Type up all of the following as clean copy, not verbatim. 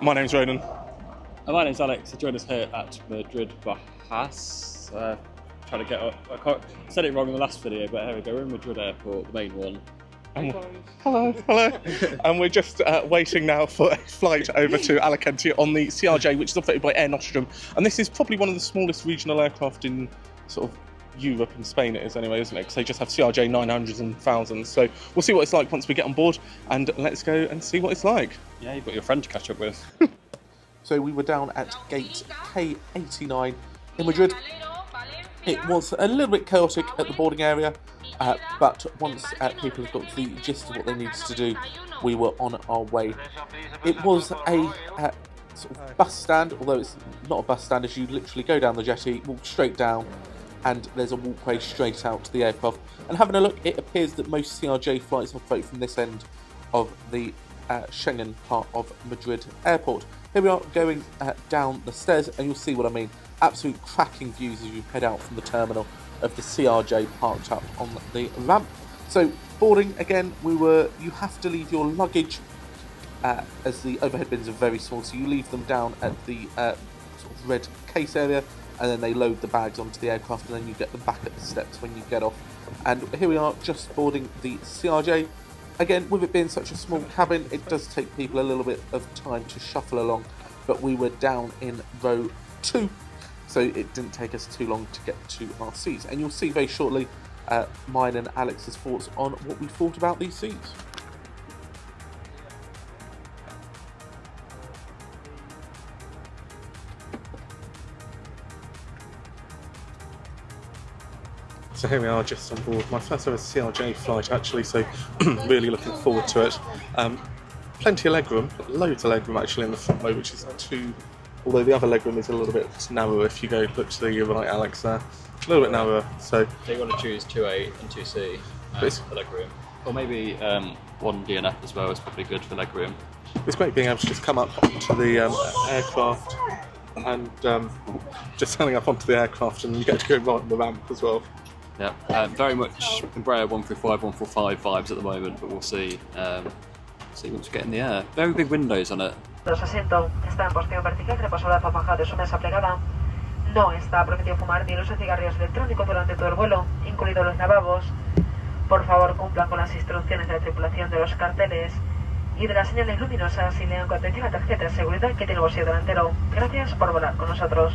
My name's Ronan. And my name's Alex. I joined us here at Madrid Bajas. Trying to get up. I said it wrong in the last video, but here we go. We're in Madrid Airport, the main one. Hello. And we're just waiting now for a flight over to Alicante on the CRJ, which is operated by Air Nostrum. And this is probably one of the smallest regional aircraft in sort of Europe and Spain, it is anyway, isn't it? Because they just have CRJ 900s and 1000s. So we'll see what it's like once we get on board, and let's go and see what it's like. Yeah, you've got your friend to catch up with. So we were down at gate K89 in Madrid. It was a little bit chaotic at the boarding area, but once people have got the gist of what they needed to do, we were on our way. It was a sort of bus stand, although it's not a bus stand, as you literally go down the jetty, walk straight down, and there's a walkway straight out to the aircraft. And having a look, it appears that most CRJ flights operate from this end of the Schengen part of Madrid Airport. Here we are going down the stairs, and you'll see what I mean. Absolute cracking views as you head out from the terminal of the CRJ parked up on the ramp. So boarding again, you have to leave your luggage as the overhead bins are very small, so you leave them down at the sort of red case area, and then they load the bags onto the aircraft, and then you get them back at the steps when you get off. And here we are just boarding the CRJ. Again, with it being such a small cabin, it does take people a little bit of time to shuffle along, but we were down in row 2, so it didn't take us too long to get to our seats. And you'll see very shortly mine and Alex's thoughts on what we thought about these seats. So here we are just on board my first ever CRJ flight actually, so really looking forward to it. Plenty of legroom, loads of legroom actually in the front row, which is although the other legroom is a little bit narrower if you go look to the right, Alex, there. A little bit narrower, so... You want to choose 2A and 2C for legroom. Or maybe 1 DNF as well is probably good for legroom. It's great being able to just come up onto the aircraft and just standing up onto the aircraft, and you get to go right on the ramp as well. Yeah, very much Embraer 135, 145 vibes at the moment, but we'll see. See once we get in the air. Very big windows on it. Los asientos están en posición vertical, reposo la paja de su mesa plegada. No está permitido fumar ni el uso de cigarrillos electrónicos durante todo el vuelo, incluidos los lavabos. Por favor, cumplan con las instrucciones de la tripulación de los carteles y de las señales luminosas y lean con atención la tarjeta de seguridad que tiene el bolsillo delantero. Gracias por volar con nosotros.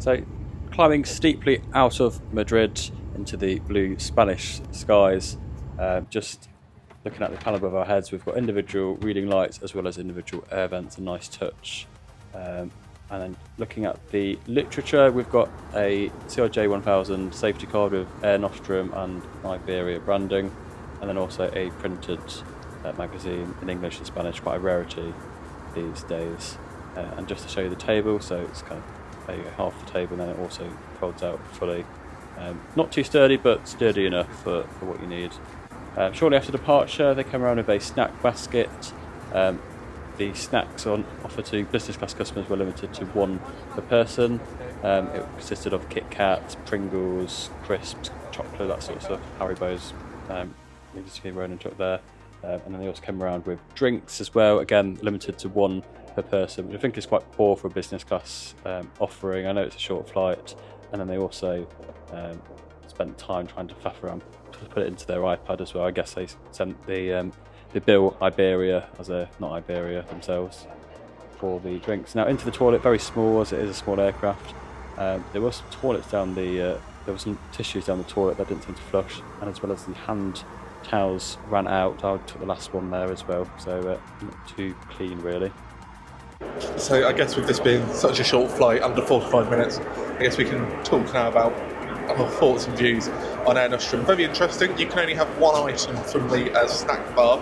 So, climbing steeply out of Madrid into the blue Spanish skies, just looking at the panel above our heads, we've got individual reading lights as well as individual air vents, a nice touch. And then looking at the literature, we've got a CRJ-1000 safety card with Air Nostrum and Iberia branding, and then also a printed magazine in English and Spanish, quite a rarity these days. And just to show you the table, so it's kind of there you go, half the table, and then it also folds out fully. Not too sturdy, but sturdy enough for what you need. Shortly after departure, they came around with a snack basket. The snacks on offer to business class customers were limited to one per person. It consisted of Kit Kats, Pringles, crisps, chocolate, that sort of stuff, Haribo's. Needed to be Ronan chocolate there. And then they also came around with drinks as well, again limited to one per person, which I think is quite poor for a business class offering. I know it's a short flight, and then they also spent time trying to faff around to put it into their iPad as well. I guess they sent the bill Iberia, as they're not Iberia themselves, for the drinks. Now into the toilet, very small as it is a small aircraft. There were some toilets down there were some tissues down the toilet that didn't seem to flush, and as well as the hand towels ran out. I took the last one there as well, so not too clean really. So I guess with this being such a short flight, under 45 minutes, I guess we can talk now about our thoughts and views on Air Nostrum. Very interesting. You can only have one item from the snack bar,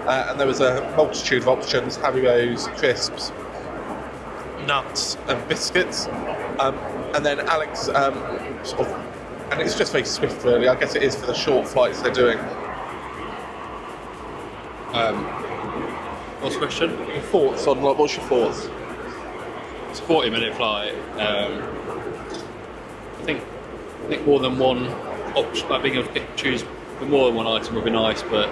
and there was a multitude of options: Haribo's, crisps, nuts, and biscuits. And then Alex, and it's just very swift, really. I guess it is for the short flights they're doing. What's the question? Your thoughts on what's your thoughts? It's a 40-minute flight. I think more than one option, like being able to choose more than one item would be nice, but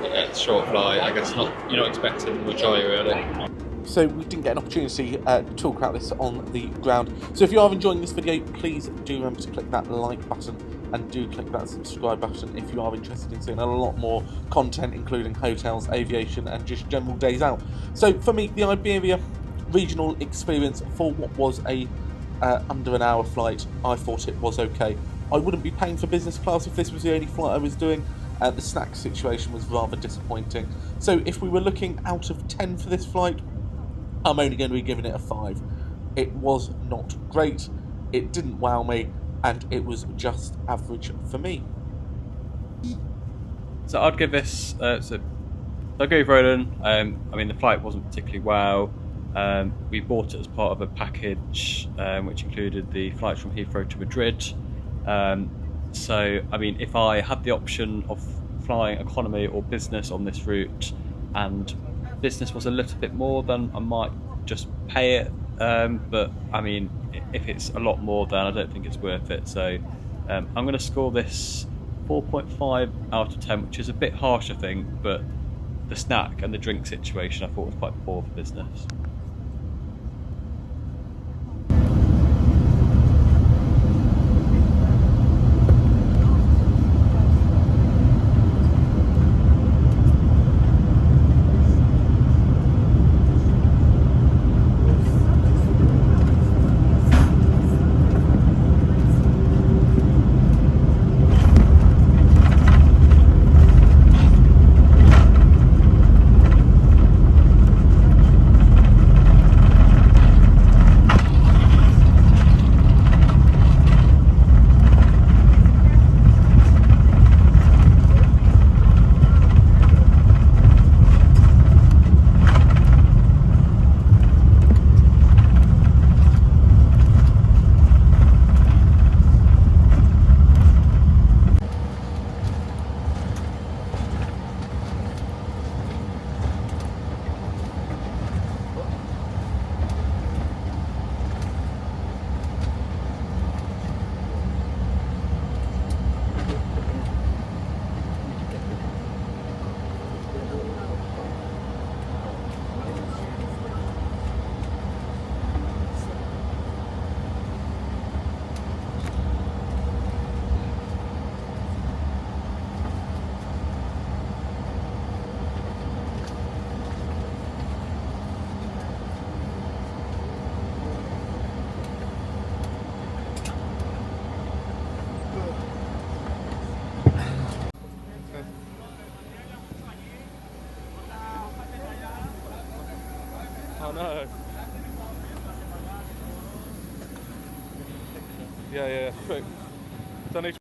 it's a short flight. I guess you're not expecting much, are you, really? So we didn't get an opportunity to talk about this on the ground. So if you are enjoying this video, please do remember to click that like button and do click that subscribe button if you are interested in seeing a lot more content, including hotels, aviation, and just general days out. So for me, the Iberia regional experience for what was a under an hour flight, I thought it was okay. I wouldn't be paying for business class if this was the only flight I was doing. The snack situation was rather disappointing. So if we were looking out of 10 for this flight, I'm only going to be giving it a 5. It was not great, it didn't wow me, and it was just average for me. So I'd give this, I'll go with Roland. I mean, the flight wasn't particularly wow. We bought it as part of a package which included the flights from Heathrow to Madrid. So, I mean, if I had the option of flying economy or business on this route, and business was a little bit more, then I might just pay it. But, I mean, if it's a lot more, then I don't think it's worth it. So, I'm going to score this 4.5 out of 10, which is a bit harsh, I think, but the snack and the drink situation I thought was quite poor for business. I know. Yeah, quick. So I need to